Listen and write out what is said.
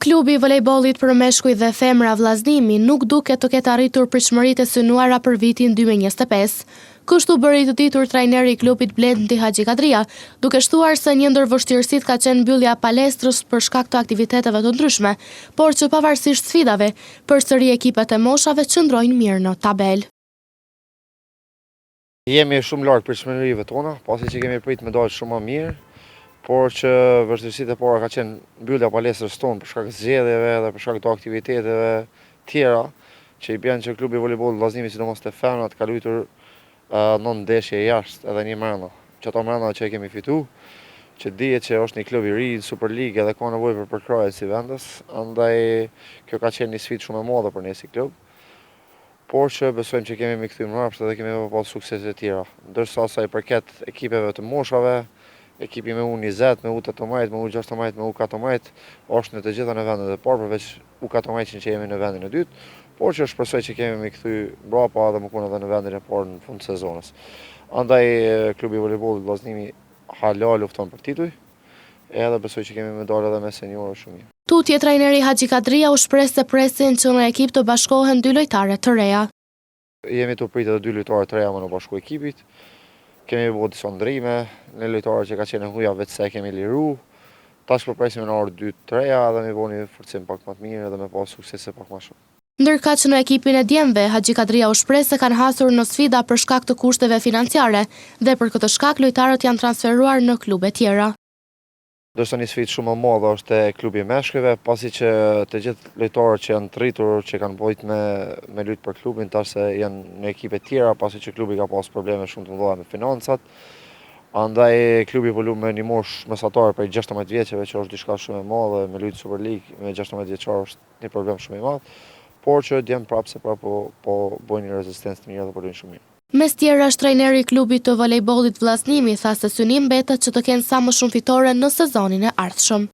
Klubi i volejbollit për meshkuj dhe femra Vllaznimi nuk duket të ketë arritur pritshmëritë e synuara për vitin 2025. Kështu bëri të ditur trajneri i klubit Blendi Haxhikadria, duke shtuar se një ndër vështirësitë ka qenë mbyllja e palestrës për shkak të aktiviteteve të ndryshme, por që pavarësisht sfidave, përsëri ekipet e moshave qëndrojnë mirë në tabelë. Jemi shumë larg pritshmërive tona, pasi që kemi prit me dalë shumë më mirë, por që vështirësitë e para ka qenë mbyllja palestrës tonë për shkak të zgjedhjeve dhe për shkak të aktiviteteve tjera që i bën që klubi i volejbollit Vllaznimi, sidomos te femrat, ka luajtur 9 ndeshje jashtë edhe një mbrëmje. Çato mbrëmje që e kemi fituar, që dihet që është një klub i ri në Superligë dhe ka nevojë për përkrahje si vendas, andaj kjo ka qenë një sfidë shumë e madhe për ne si klub. Por që besojmë që kemi kthyer mbrapsht dhe kemi pasur suksese të tjera. Ndërsa sa i përket ekipeve të moshave, ekipi me U20, me U18, me U16, me U14 është në të gjitha në vendet e parë, përveç U14 që jemi në vendin e dytë, por që shpresoj që kemi kthyer mbrapa dhe më konë edhe në vendin e parë në fund të sezonit. Andaj klubi i volejbollit Vllaznimi hala lufton për titull, edhe besoj që kemi medalë edhe me seniorë shumë mirë. Tutje trajneri Haxhikadria u shpreh se presin që në ekip të bashkohen 2 lojtare të reja. Jemi të pritë edhe 2 lojtare të reja më në bashku ekipit. Kemi bërë disa ndrime, në lojtarë që ka qenë huja vetë se kemi liru. Tash përpresim në orë 2 të reja dhe me bëni forcim pak më të mirë dhe me pas suksese pak më shumë. Ndërka që në ekipin e djemve, Haxhikadria u shpreh se kanë hasur në sfida për shkak të kushteve financiare dhe për këtë shkak lojtarët janë transferuar në klube tjera. Dorso një sfidë shumë e madhe është te klubi i meshkujve, pasi që të gjithë lojtarët që janë të rritur, që kanë vojt me luajtë për klubin, tash se janë në ekipe tjera, pasi që klubi ka pas probleme shumë të mëdha me financat. Andaj klubi po luajë me një moshë mesatare për 16 vjeçëve, që është diçka shumë e madhe, me luajtë Superligë me 16 vjeçar është një problem shumë i madh, por që djem prapse po bojnë një rezistencë të mirë dhe po luajnë shumë mirë. Mes tjerash, trajneri i klubit të volejbollit Vllaznimi tha se synim mbetet që të kenë sa më shumë fitore në sezonin e ardhshëm.